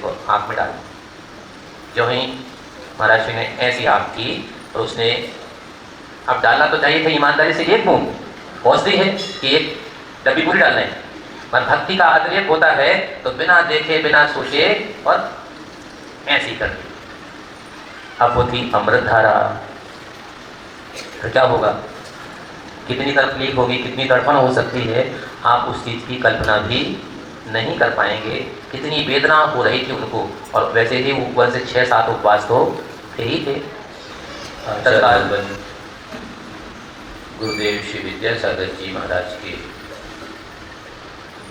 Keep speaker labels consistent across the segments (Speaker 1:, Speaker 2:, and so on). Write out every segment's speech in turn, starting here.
Speaker 1: देखो आँख में डाल। जो ही महाराज जी ने ऐसी आँख की तो उसने, अब डालना तो चाहिए था ईमानदारी से एक बूंद, पहुँचती है कि एक डब्बी पूरी डालना है, पर भक्ति का अतिरेक होता है तो बिना देखे बिना सोचे और ऐसी कर दी। अब वो थी अमृत धारा, तो क्या होगा, कितनी तकलीफ होगी, कितनी तड़पन हो सकती है, आप उस चीज़ की कल्पना भी नहीं कर पाएंगे। कितनी वेदना हो रही थी उनको, और वैसे ही ऊपर से 6-7 उपवास तो थे ही थे। तत्काल गुरुदेव श्री विद्यासागर जी महाराज के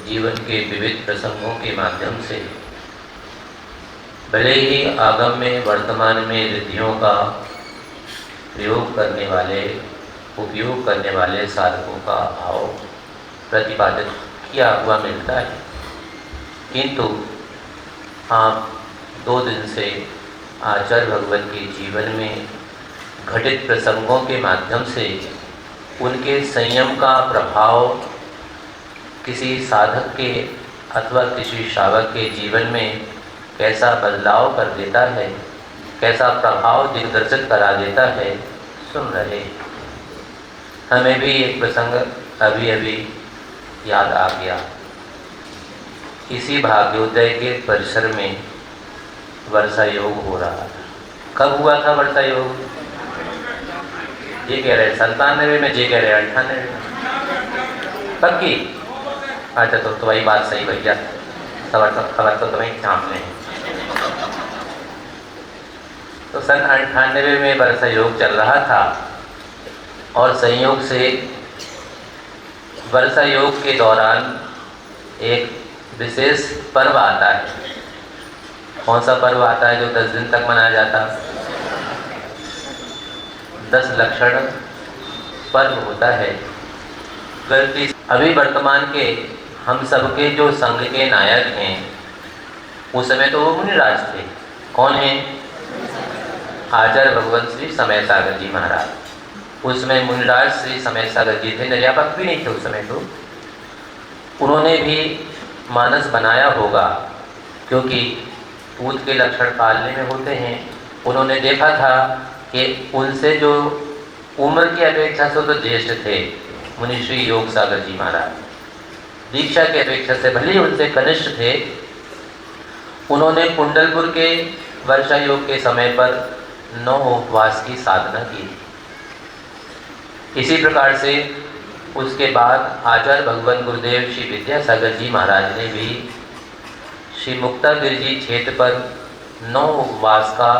Speaker 1: जीवन के विविध प्रसंगों के माध्यम से भले ही आगम में वर्तमान में रिद्धियों का प्रयोग करने वाले, उपयोग करने वाले साधकों का भाव प्रतिपादित किया हुआ मिलता है, किंतु आप 2 दिन से आचार्य भगवत के जीवन में घटित प्रसंगों के माध्यम से उनके संयम का प्रभाव किसी साधक के अथवा किसी श्रावक के जीवन में कैसा बदलाव कर देता है, कैसा प्रभाव दिग्दर्शित करा देता है, सुन रहे। हमें भी एक प्रसंग अभी अभी याद आ गया। इसी भाग्योदय के परिसर में वर्षा योग हो रहा था। कब हुआ था वर्षा योग? ये कह रहे 97 में, जे कह रहे 98 में। कब की? अच्छा, तो तुम्हारी बात सही भैया, खबर तो तुम्हें सामने है। तो सन 98 में वर्षा योग चल रहा था, और संयोग से वर्षा योग के दौरान एक विशेष पर्व आता है। कौन सा पर्व आता है जो 10 दिन तक मनाया जाता? 10 लक्षण पर्व होता है। गलती अभी वर्तमान के हम सबके जो संघ के नायक हैं, उस समय तो वो मुनिराज थे। कौन हैं? आचार्य भगवान श्री समय सागर जी महाराज। उसमें मुनिराज श्री समय सागर जी थे, निर्यापक भी नहीं थे उस समय। तो उन्होंने भी मानस बनाया होगा, क्योंकि पूत के लक्षण पालने में होते हैं। उन्होंने देखा था कि उनसे जो उम्र की अपेक्षा से तो ज्येष्ठ थे मुनि श्री योग सागर जी महाराज, दीक्षा की अपेक्षा से भले ही उनसे कनिष्ठ थे। उन्होंने कुंडलपुर के वर्षा योग के समय पर 9 उपवास की साधना की। इसी प्रकार से उसके बाद आचार्य भगवान गुरुदेव श्री विद्यासागर जी महाराज ने भी श्री मुक्तागिर जी क्षेत्र पर 9 उपवास का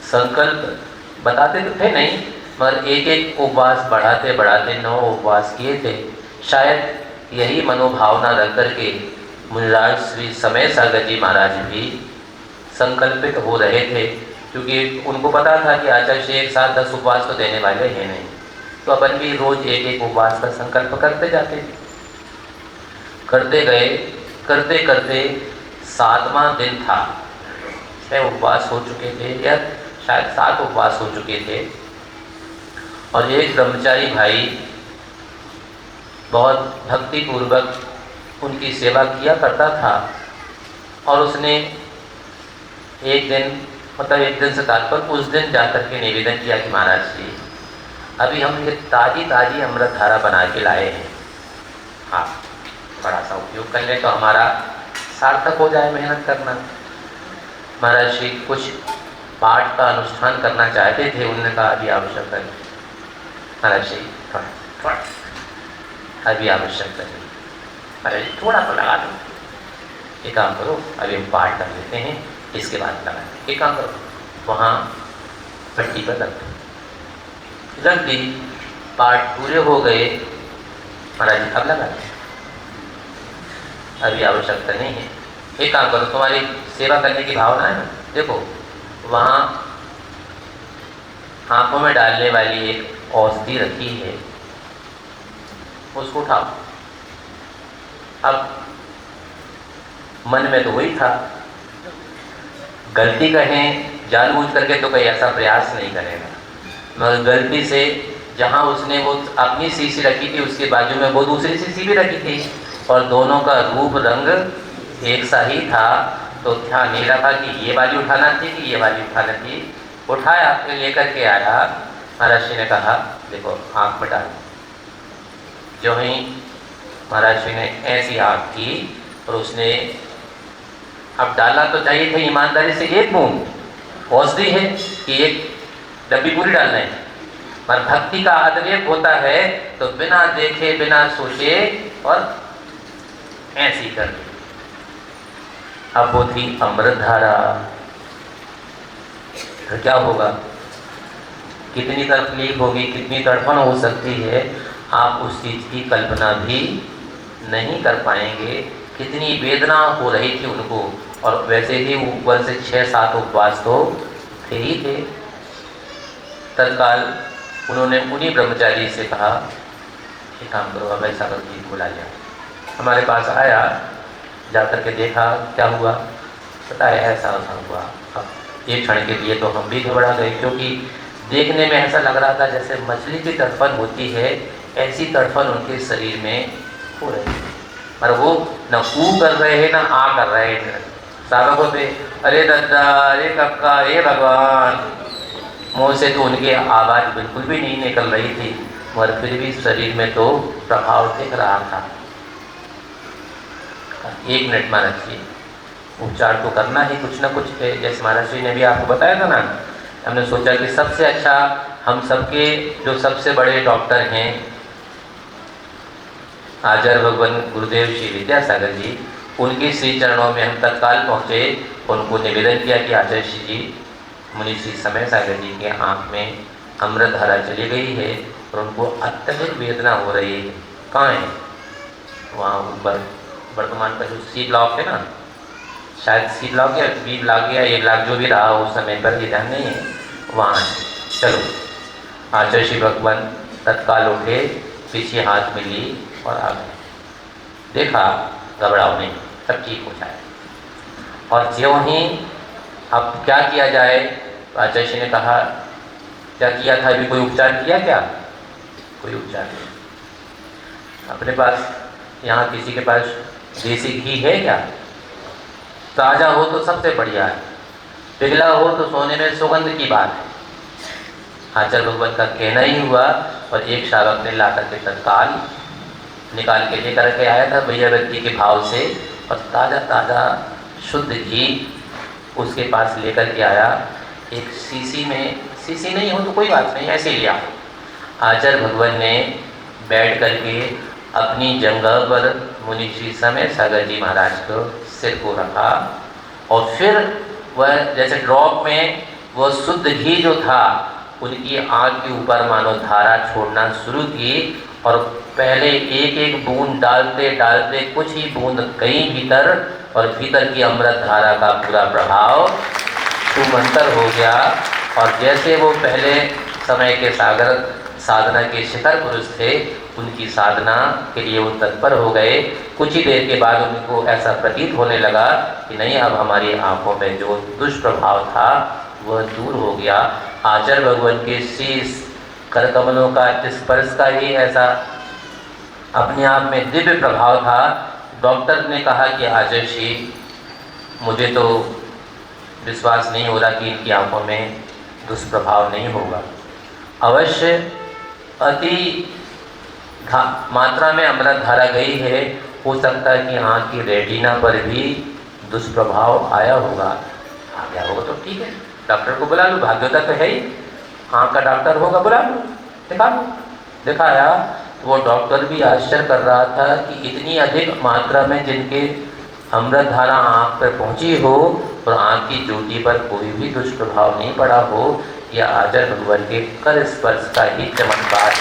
Speaker 1: संकल्प, बताते तो थे नहीं, मगर एक एक उपवास बढ़ाते बढ़ाते 9 उपवास किए थे। शायद यही मनोभावना रख करके मुनिराज श्री समय सागर जी महाराज भी संकल्पित हो रहे थे, क्योंकि उनको पता था कि आचार्य श्री एक साथ 10 उपवास तो देने वाले हैं नहीं, तो अपन भी रोज एक एक उपवास का संकल्प करते जाते थे। करते गए, करते करते 7वां दिन था। 6 उपवास हो चुके थे, या शायद 7 उपवास हो चुके थे, और एक ब्रह्मचारी भाई बहुत भक्तिपूर्वक उनकी सेवा किया करता था। और उसने एक दिन, मतलब एक दिन से तात्पर्य उस दिन जाकर के निवेदन किया कि महाराज जी, अभी हम ये ताज़ी ताज़ी अमृत धारा बना के लाए हैं, हाँ बड़ा सा उपयोग कर ले तो हमारा सार्थक हो जाए मेहनत करना। महाराज श्री कुछ पाठ का अनुष्ठान करना चाहते थे, उन्होंने कहा अभी आवश्यक है। महाराज श्री थोड़ा अभी आवश्यक है, महाराज जी थोड़ा तो लगा दो, एक काम करो अभी हम पाठ कर लेते हैं, इसके बाद लगा दें। एक काम करो, वहाँ पट्टी पर रख दी, पाठ पूरे हो गए। महाराज जी अब लगा दें, अभी आवश्यकता नहीं है। एक काम करो, तुम्हारी सेवा करने की भावना है ना, देखो वहाँ आंखों में डालने वाली एक औषधि रखी है, उसको उठाओ। अब मन में तो वही था, गलती कहें जानबूझ करके तो कोई ऐसा प्रयास नहीं करेगा, मगर गलती से जहाँ उसने वो अपनी शीशी रखी थी उसके बाजू में वो दूसरी शीशी भी रखी थी, और दोनों का रूप रंग एक सा ही था। तो ध्यान नहीं रखा कि ये वाली उठाना थी कि ये वाली उठाना थी। उठाया, फिर लेकर के आया। महाराज जी ने कहा देखो आँख मिटा दी। जो ही महाराज जी ने ऐसी आँख की और उसने अब डालना तो चाहिए था ईमानदारी से एक बूंद, औषधि है कि एक डब्बी पूरी डालना है, पर भक्ति का अतिरेक होता है तो बिना देखे बिना सोचे और ऐसी कर दी। अब वो थी अमृत धारा। तो क्या होगा, कितनी तकलीफ होगी, कितनी तड़पन हो सकती है, आप उस चीज़ की कल्पना भी नहीं कर पाएंगे। कितनी वेदना हो रही थी उनको, और वैसे ही ऊपर से 6-7 उपवास तो थे ही थे। तत्काल उन्होंने उन्हीं ब्रह्मचारी से कहा कि काम करो, अब ऐसा कर जी बुला लिया। हमारे पास आया, जा कर के देखा क्या हुआ, बताया ऐसा ऐसा हुआ। अब एक क्षण के लिए तो हम भी घबरा गए, क्योंकि देखने में ऐसा लग रहा था जैसे मछली की तड़पन होती है, ऐसी तड़पन उनके शरीर में हो रही है। पर वो न ऊ कर रहे हैं न आ कर रहे हैं, साधकों पे अरे दद्दा, अरे कक्का, अरे भगवान, मुँह से तो उनकी आवाज़ बिल्कुल भी नहीं निकल रही थी, मगर फिर भी शरीर में तो प्रभाव दिख रहा था। 1 मिनट महाराज जी, उपचार तो करना ही कुछ ना कुछ है। जैसे महाराज जी ने भी आपको बताया था ना, हमने सोचा कि सबसे अच्छा हम सबके जो सबसे बड़े डॉक्टर हैं आचार्य भगवान गुरुदेव श्री विद्यासागर जी, उनके श्री चरणों में हम तत्काल पहुँचे। उनको निवेदन किया कि आचार्य श्री जी, मुनि श्री समय सागर जी के आँख में अमृत धारा चली गई है और उनको अत्यधिक वेदना हो रही है। कहाँ है? वहाँ ऊपर वर्तमान का जो सी ब्लॉक है ना, शायद सी ब्लॉक या बी ब्लॉक या ए ब्लॉक जो भी रहा उस समय पर, ये ध्यान नहीं है, वहाँ चलो। आचार्य श्री भगवान तत्काल उठे, पीछे हाथ में ली और आ गए। देखा घबराओ नहीं, सब ठीक हो जाए। और ज्यों ही अब क्या किया जाए, आचार्य श्री ने कहा क्या किया था, अभी कोई उपचार किया क्या? कोई उपचार नहीं। अपने पास यहाँ किसी के पास देसी घी है क्या? ताज़ा हो तो सबसे बढ़िया है, पिघला हो तो सोने में सुगंध की बात है। आचार्य भगवान का कहना ही हुआ और एक शावक ने ला करके तत्काल निकाल के लेकर के आया था भैया व्यक्ति के भाव से, और ताज़ा ताज़ा शुद्ध घी उसके पास लेकर के आया। एक शीशी में, शीशी नहीं हो तो कोई बात नहीं, ऐसे लिया। आचार्य भगवान ने बैठ करके अपनी जगह पर मुनि श्री समय सागर जी महाराज को सिर को रखा, और फिर वह जैसे ड्रॉप में वो शुद्ध घी जो था उनकी आँख के ऊपर मानो धारा छोड़ना शुरू की, और पहले एक एक बूंद डालते डालते कुछ ही बूंद कहीं भीतर, और भीतर की अमृत धारा का पूरा प्रभाव सुमंतर हो गया। और जैसे वो पहले समय के सागर साधना के शिखर पुरुष थे, उनकी साधना के लिए वो तत्पर हो गए। कुछ ही देर के बाद उनको ऐसा प्रतीत होने लगा कि नहीं, अब हमारी आँखों में जो दुष्प्रभाव था वह दूर हो गया। आचार्य भगवान के शीश कर कमलों का स्पर्श का ही ऐसा अपने आप में दिव्य प्रभाव था। डॉक्टर ने कहा कि आचार्य श्री, मुझे तो विश्वास नहीं हो रहा कि इनकी आँखों में दुष्प्रभाव नहीं होगा। अवश्य अति मात्रा में अमृत धारा गई है, हो सकता है कि आँख की रेटिना पर भी दुष्प्रभाव आया होगा। आ गया होगा तो ठीक है, डॉक्टर को बुला लो, भाग्योता तो है ही, आँख का डॉक्टर होगा, बुला लो, दिखा लो। दिखाया, वो डॉक्टर भी आश्चर्य कर रहा था कि इतनी अधिक मात्रा में जिनके अमृत धारा आँख पर पहुँची हो और आँख की ज्योति पर कोई भी दुष्प्रभाव नहीं पड़ा हो, यह आचार्य भगवान के कर स्पर्श का ही चमत्कार